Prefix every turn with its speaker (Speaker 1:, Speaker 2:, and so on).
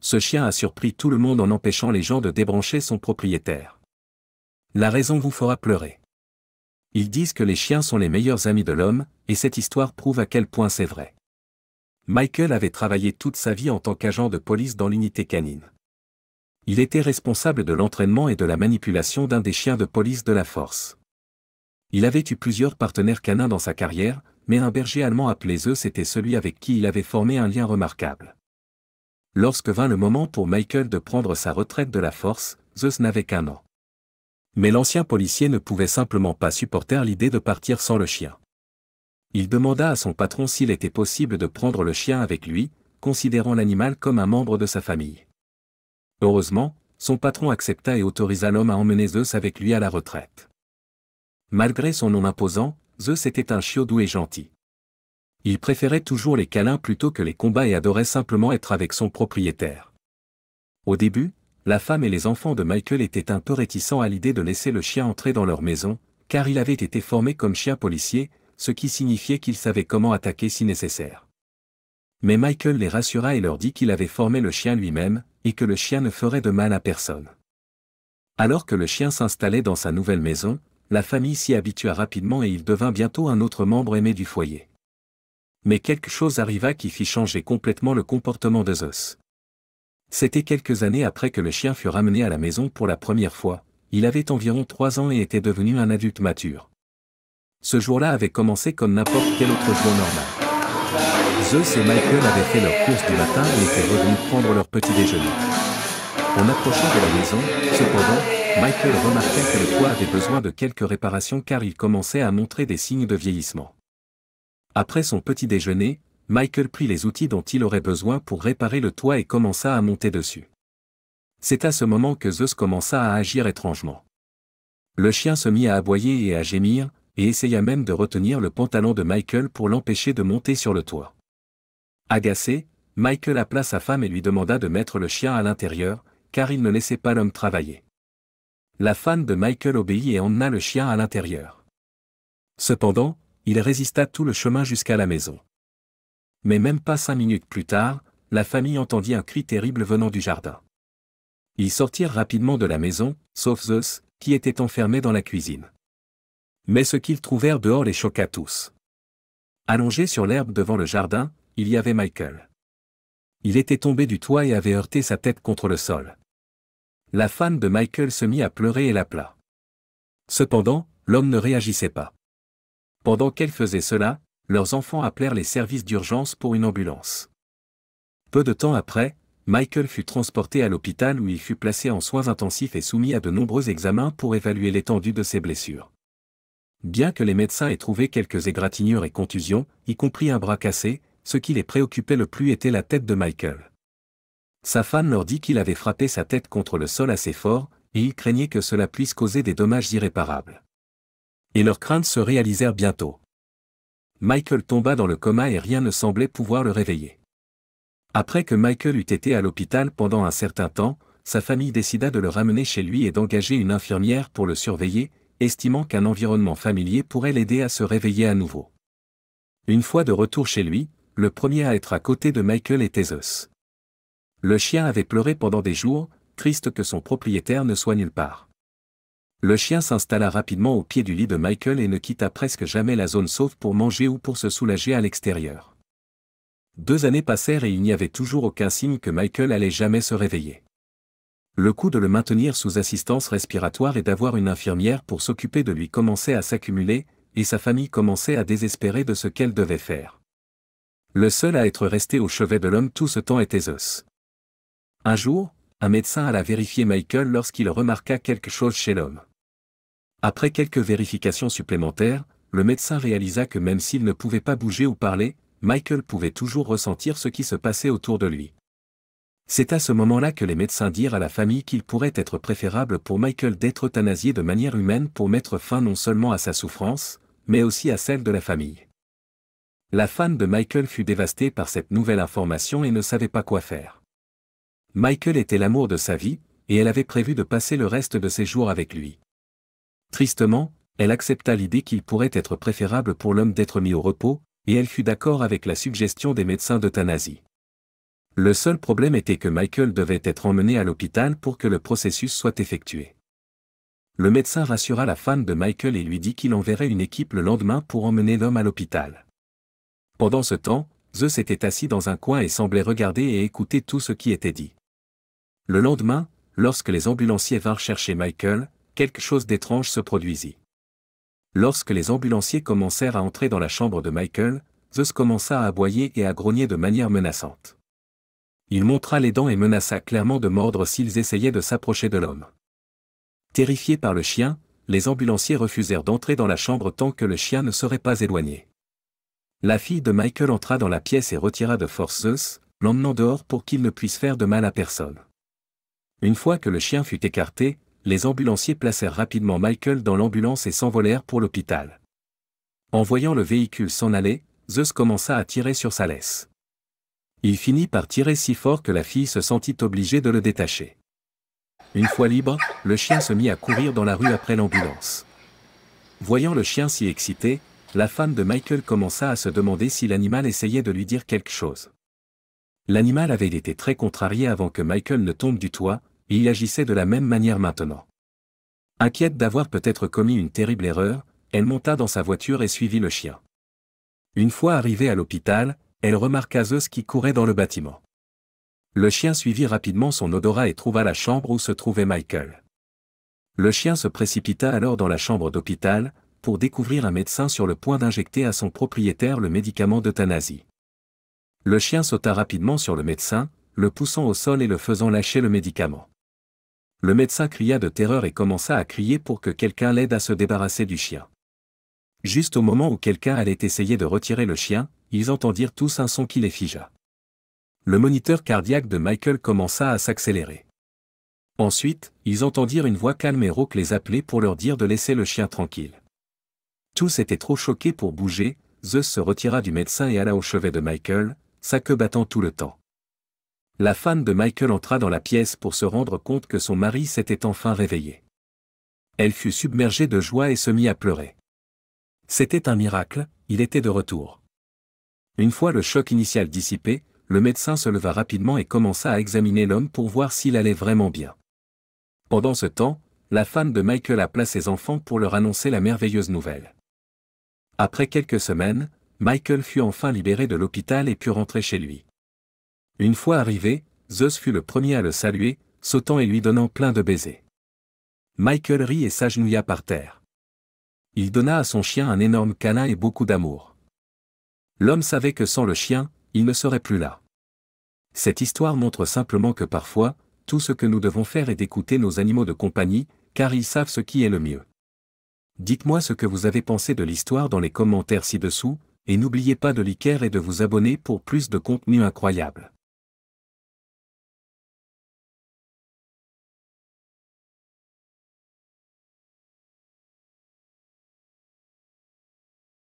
Speaker 1: ce chien a surpris tout le monde en empêchant les gens de débrancher son propriétaire. La raison vous fera pleurer. Ils disent que les chiens sont les meilleurs amis de l'homme, et cette histoire prouve à quel point c'est vrai. Michael avait travaillé toute sa vie en tant qu'agent de police dans l'unité canine. Il était responsable de l'entraînement et de la manipulation d'un des chiens de police de la force. Il avait eu plusieurs partenaires canins dans sa carrière, mais un berger allemand appelé Zeus était celui avec qui il avait formé un lien remarquable. Lorsque vint le moment pour Michael de prendre sa retraite de la force, Zeus n'avait qu'1 an. Mais l'ancien policier ne pouvait simplement pas supporter l'idée de partir sans le chien. Il demanda à son patron s'il était possible de prendre le chien avec lui, considérant l'animal comme un membre de sa famille. Heureusement, son patron accepta et autorisa l'homme à emmener Zeus avec lui à la retraite. Malgré son nom imposant, Zeus était un chiot doux et gentil. Il préférait toujours les câlins plutôt que les combats et adorait simplement être avec son propriétaire. Au début, la femme et les enfants de Michael étaient un peu réticents à l'idée de laisser le chien entrer dans leur maison, car il avait été formé comme chien policier, ce qui signifiait qu'il savait comment attaquer si nécessaire. Mais Michael les rassura et leur dit qu'il avait formé le chien lui-même, et que le chien ne ferait de mal à personne. Alors que le chien s'installait dans sa nouvelle maison, la famille s'y habitua rapidement et il devint bientôt un autre membre aimé du foyer. Mais quelque chose arriva qui fit changer complètement le comportement de Zeus. C'était quelques années après que le chien fut ramené à la maison pour la première fois, il avait environ 3 ans et était devenu un adulte mature. Ce jour-là avait commencé comme n'importe quel autre jour normal. Zeus et Michael avaient fait leurs courses du matin et étaient revenus prendre leur petit déjeuner. En approchant de la maison, cependant, Michael remarqua que le toit avait besoin de quelques réparations car il commençait à montrer des signes de vieillissement. Après son petit déjeuner, Michael prit les outils dont il aurait besoin pour réparer le toit et commença à monter dessus. C'est à ce moment que Zeus commença à agir étrangement. Le chien se mit à aboyer et à gémir, et essaya même de retenir le pantalon de Michael pour l'empêcher de monter sur le toit. Agacé, Michael appela sa femme et lui demanda de mettre le chien à l'intérieur, car il ne laissait pas l'homme travailler. La femme de Michael obéit et emmena le chien à l'intérieur. Cependant, il résista tout le chemin jusqu'à la maison. Mais même pas 5 minutes plus tard, la famille entendit un cri terrible venant du jardin. Ils sortirent rapidement de la maison, sauf Zeus, qui était enfermé dans la cuisine. Mais ce qu'ils trouvèrent dehors les choqua tous. Allongé sur l'herbe devant le jardin, il y avait Michael. Il était tombé du toit et avait heurté sa tête contre le sol. La femme de Michael se mit à pleurer et l'appela. Cependant, l'homme ne réagissait pas. Pendant qu'elle faisait cela, leurs enfants appelèrent les services d'urgence pour une ambulance. Peu de temps après, Michael fut transporté à l'hôpital où il fut placé en soins intensifs et soumis à de nombreux examens pour évaluer l'étendue de ses blessures. Bien que les médecins aient trouvé quelques égratignures et contusions, y compris un bras cassé, ce qui les préoccupait le plus était la tête de Michael. Sa femme leur dit qu'il avait frappé sa tête contre le sol assez fort, et il craignait que cela puisse causer des dommages irréparables. Et leurs craintes se réalisèrent bientôt. Michael tomba dans le coma et rien ne semblait pouvoir le réveiller. Après que Michael eut été à l'hôpital pendant un certain temps, sa famille décida de le ramener chez lui et d'engager une infirmière pour le surveiller, estimant qu'un environnement familier pourrait l'aider à se réveiller à nouveau. Une fois de retour chez lui, le premier à être à côté de Michael était Zeus. Le chien avait pleuré pendant des jours, triste que son propriétaire ne soit nulle part. Le chien s'installa rapidement au pied du lit de Michael et ne quitta presque jamais la zone sauf pour manger ou pour se soulager à l'extérieur. 2 années passèrent et il n'y avait toujours aucun signe que Michael allait jamais se réveiller. Le coût de le maintenir sous assistance respiratoire et d'avoir une infirmière pour s'occuper de lui commençait à s'accumuler, et sa famille commençait à désespérer de ce qu'elle devait faire. Le seul à être resté au chevet de l'homme tout ce temps était Zeus. Un jour, un médecin alla vérifier Michael lorsqu'il remarqua quelque chose chez l'homme. Après quelques vérifications supplémentaires, le médecin réalisa que même s'il ne pouvait pas bouger ou parler, Michael pouvait toujours ressentir ce qui se passait autour de lui. C'est à ce moment-là que les médecins dirent à la famille qu'il pourrait être préférable pour Michael d'être euthanasié de manière humaine pour mettre fin non seulement à sa souffrance, mais aussi à celle de la famille. La femme de Michael fut dévastée par cette nouvelle information et ne savait pas quoi faire. Michael était l'amour de sa vie, et elle avait prévu de passer le reste de ses jours avec lui. Tristement, elle accepta l'idée qu'il pourrait être préférable pour l'homme d'être mis au repos, et elle fut d'accord avec la suggestion des médecins d'euthanasie. Le seul problème était que Michael devait être emmené à l'hôpital pour que le processus soit effectué. Le médecin rassura la femme de Michael et lui dit qu'il enverrait une équipe le lendemain pour emmener l'homme à l'hôpital. Pendant ce temps, Zeus était assis dans un coin et semblait regarder et écouter tout ce qui était dit. Le lendemain, lorsque les ambulanciers vinrent chercher Michael, quelque chose d'étrange se produisit. Lorsque les ambulanciers commencèrent à entrer dans la chambre de Michael, Zeus commença à aboyer et à grogner de manière menaçante. Il montra les dents et menaça clairement de mordre s'ils essayaient de s'approcher de l'homme. Terrifiés par le chien, les ambulanciers refusèrent d'entrer dans la chambre tant que le chien ne serait pas éloigné. La fille de Michael entra dans la pièce et retira de force Zeus, l'emmenant dehors pour qu'il ne puisse faire de mal à personne. Une fois que le chien fut écarté, les ambulanciers placèrent rapidement Michael dans l'ambulance et s'envolèrent pour l'hôpital. En voyant le véhicule s'en aller, Zeus commença à tirer sur sa laisse. Il finit par tirer si fort que la fille se sentit obligée de le détacher. Une fois libre, le chien se mit à courir dans la rue après l'ambulance. Voyant le chien si excité, la femme de Michael commença à se demander si l'animal essayait de lui dire quelque chose. L'animal avait été très contrarié avant que Michael ne tombe du toit, et il agissait de la même manière maintenant. Inquiète d'avoir peut-être commis une terrible erreur, elle monta dans sa voiture et suivit le chien. Une fois arrivée à l'hôpital, elle remarqua Zeus qui courait dans le bâtiment. Le chien suivit rapidement son odorat et trouva la chambre où se trouvait Michael. Le chien se précipita alors dans la chambre d'hôpital, pour découvrir un médecin sur le point d'injecter à son propriétaire le médicament d'euthanasie. Le chien sauta rapidement sur le médecin, le poussant au sol et le faisant lâcher le médicament. Le médecin cria de terreur et commença à crier pour que quelqu'un l'aide à se débarrasser du chien. Juste au moment où quelqu'un allait essayer de retirer le chien, ils entendirent tous un son qui les figea. Le moniteur cardiaque de Michael commença à s'accélérer. Ensuite, ils entendirent une voix calme et rauque les appeler pour leur dire de laisser le chien tranquille. Tous étaient trop choqués pour bouger, Zeus se retira du médecin et alla au chevet de Michael, sa queue battant tout le temps. La femme de Michael entra dans la pièce pour se rendre compte que son mari s'était enfin réveillé. Elle fut submergée de joie et se mit à pleurer. C'était un miracle, il était de retour. Une fois le choc initial dissipé, le médecin se leva rapidement et commença à examiner l'homme pour voir s'il allait vraiment bien. Pendant ce temps, la femme de Michael appela ses enfants pour leur annoncer la merveilleuse nouvelle. Après quelques semaines, Michael fut enfin libéré de l'hôpital et put rentrer chez lui. Une fois arrivé, Zeus fut le premier à le saluer, sautant et lui donnant plein de baisers. Michael rit et s'agenouilla par terre. Il donna à son chien un énorme câlin et beaucoup d'amour. L'homme savait que sans le chien, il ne serait plus là. Cette histoire montre simplement que parfois, tout ce que nous devons faire est d'écouter nos animaux de compagnie, car ils savent ce qui est le mieux. Dites-moi ce que vous avez pensé de l'histoire dans les commentaires ci-dessous, et n'oubliez pas de liker et de vous abonner pour plus de contenu incroyable.